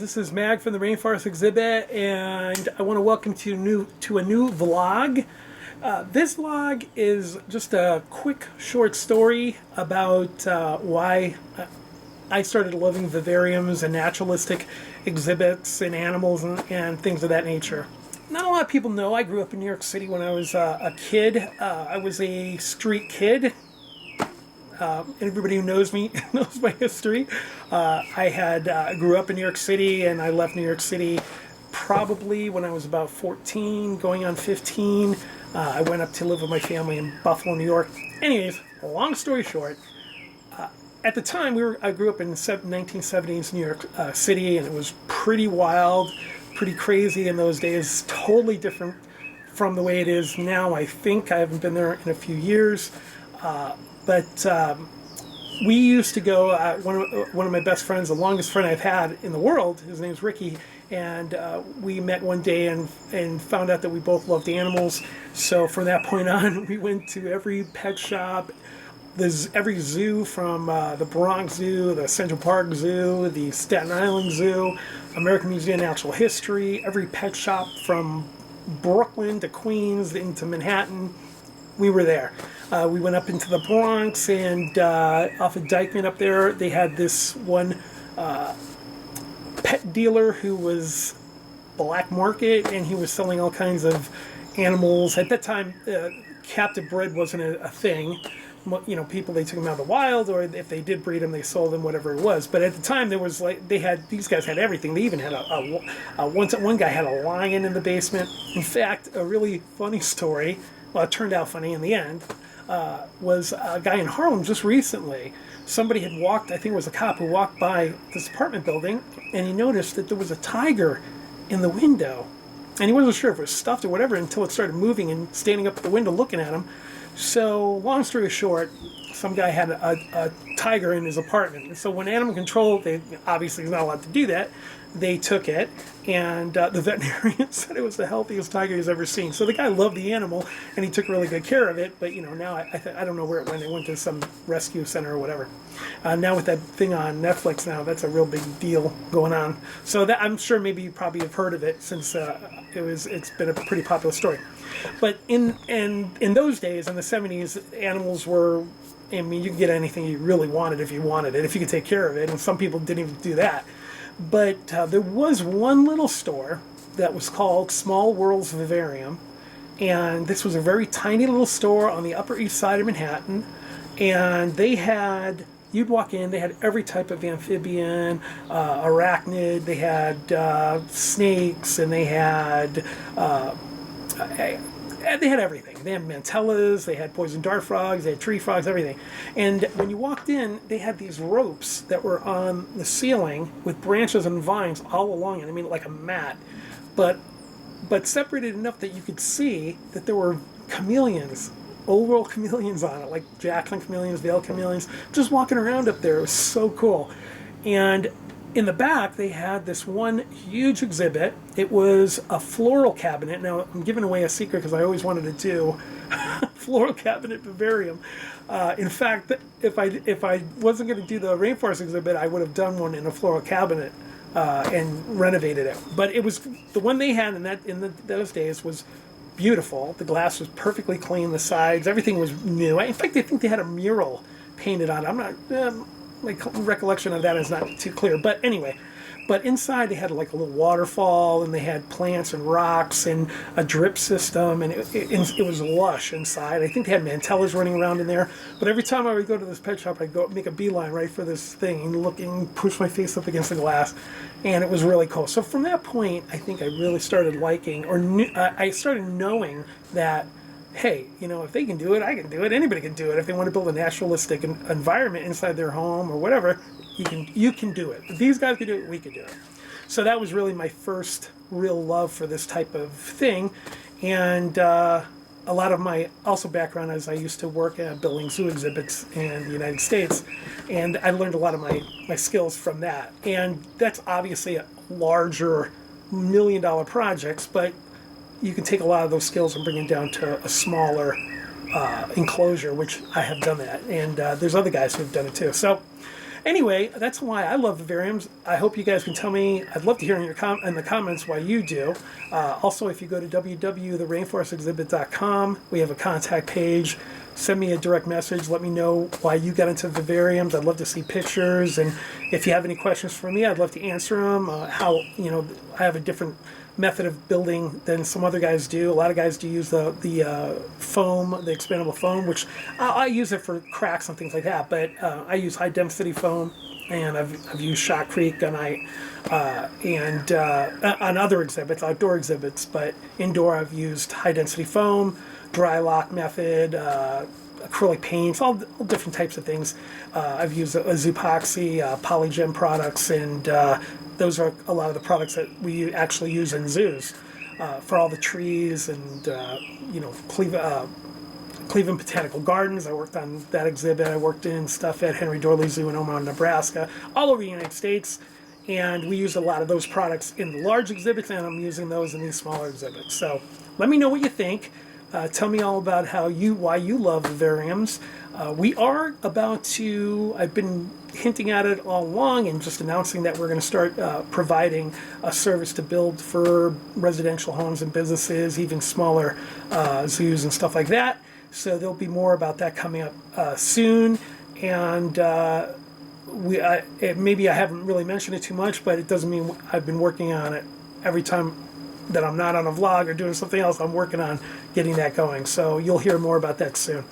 This is Mag from the Rainforest exhibit, and I want to welcome you to a new vlog. This vlog is just a quick, short story about why I started loving vivariums and naturalistic exhibits and animals and things of that nature. Not a lot of people know I grew up in New York City when I was a kid. I was a street kid. Everybody who knows me knows my history. I grew up in New York City, and I left New York City probably when I was about 14, going on 15. I went up to live with my family in Buffalo, New York. Anyways, long story short, at the time I grew up in 1970's New York City, and it was pretty wild, pretty crazy in those days. Totally different from the way it is now. I think I haven't been there in a few years. But we used to go, one of my best friends, the longest friend I've had in the world, his name's Ricky, and we met one day and found out that we both loved animals. So from that point on, we went to every pet shop, every zoo from the Bronx Zoo, the Central Park Zoo, the Staten Island Zoo, American Museum of Natural History, every pet shop from Brooklyn to Queens into Manhattan. We were there. We went up into the Bronx, and off of Dyckman up there, they had this one pet dealer who was black market, and he was selling all kinds of animals. At that time, captive bred wasn't a thing. You know, people, they took them out of the wild, or if they did breed them, they sold them, whatever it was. But at the time, there was these guys had everything. They even had one guy had a lion in the basement. In fact, a really funny story. Well, it turned out funny in the end, was a guy in Harlem just recently. Somebody had walked, I think it was a cop who walked by this apartment building, and he noticed that there was a tiger in the window. And he wasn't sure if it was stuffed or whatever until it started moving and standing up at the window looking at him. So, long story short, some guy had a tiger in his apartment. And so when animal control, they obviously is not allowed to do that, they took it, and the veterinarian said it was the healthiest tiger he's ever seen. So the guy loved the animal, and he took really good care of it. But, you know, now I don't know where it went. It went to some rescue center or whatever. Now with that thing on Netflix now, that's a real big deal going on. So that, I'm sure maybe you probably have heard of it since it's been a pretty popular story. But in those days, in the 70s, animals were, I mean, you could get anything you really wanted if you wanted it, if you could take care of it, and some people didn't even do that. But there was one little store that was called Small World's Vivarium, and this was a very tiny little store on the Upper East Side of Manhattan, and they had, you'd walk in, they had every type of amphibian, arachnid, they had snakes, and they had everything. They had mantellas, they had poison dart frogs, they had tree frogs, everything. And when you walked in, they had these ropes that were on the ceiling with branches and vines all along it. I mean, like a mat, but separated enough that you could see that there were chameleons, old world chameleons on it, like Jackson chameleons, Vale chameleons, just walking around up there. It was so cool. And in the back, they had this one huge exhibit. It was a floral cabinet. Now, I'm giving away a secret because I always wanted to do a floral cabinet vivarium. In fact, if I wasn't going to do the Rainforest exhibit, I would have done one in a floral cabinet and renovated it. But it was the one they had in those days was beautiful. The glass was perfectly clean. The sides, everything was new. In fact, I think they had a mural painted on it. I'm not. My recollection of that is not too clear, but anyway. But inside they had like a little waterfall, and they had plants and rocks and a drip system, and it was lush inside. I think they had mantellas running around in there. But every time I would go to this pet shop, I'd go make a beeline right for this thing and push my face up against the glass, and it was really cool. So from that point, I think I really started liking, I started knowing that, hey, you know, if they can do it, I can do it. Anybody can do it. If they want to build a naturalistic environment inside their home or whatever, you can do it. If these guys can do it, we can do it. So that was really my first real love for this type of thing. And a lot of my also background is I used to work at building zoo exhibits in the United States, and I learned a lot of my skills from that. And that's obviously a larger $1 million projects, but you can take a lot of those skills and bring it down to a smaller enclosure, which I have done that. And there's other guys who have done it too. So Anyway, that's why I love Vivariums. I hope you guys can tell me. I'd love to hear in in the comments why you do. Also, if you go to www.therainforestexhibit.com, we have a contact page. Send me a direct message. Let me know why you got into Vivariums. I'd love to see pictures, and if you have any questions for me, I'd love to answer them. How I have a different method of building than some other guys do. A lot of guys do use the foam, the expandable foam, which I use it for cracks and things like that. But I use high density foam, and I've used Shotcrete gunite and on other exhibits, outdoor exhibits. But indoor, I've used high density foam, dry lock method, acrylic paints, all different types of things. I've used Epoxy, Polygem products, and those are a lot of the products that we actually use in zoos for all the trees and Cleveland Botanical Gardens. I worked on that exhibit. I worked in stuff at Henry Dorley Zoo in Omaha, Nebraska, all over the United States. And we use a lot of those products in the large exhibits, and I'm using those in these smaller exhibits. So let me know what you think. Tell me all about why you love Vivariums. We are about to, I've been hinting at it all along and just announcing that we're going to start providing a service to build for residential homes and businesses, even smaller zoos and stuff like that. So there'll be more about that coming up soon. And maybe I haven't really mentioned it too much, but it doesn't mean I've been working on it every time that I'm not on a vlog or doing something else. I'm working on getting that going. So you'll hear more about that soon.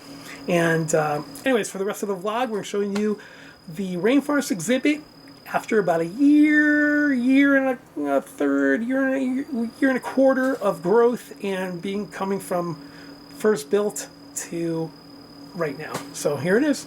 And anyways, for the rest of the vlog, we're showing you the Rainforest exhibit after about a year and a third, year and a quarter of growth and coming from first built to right now. So here it is.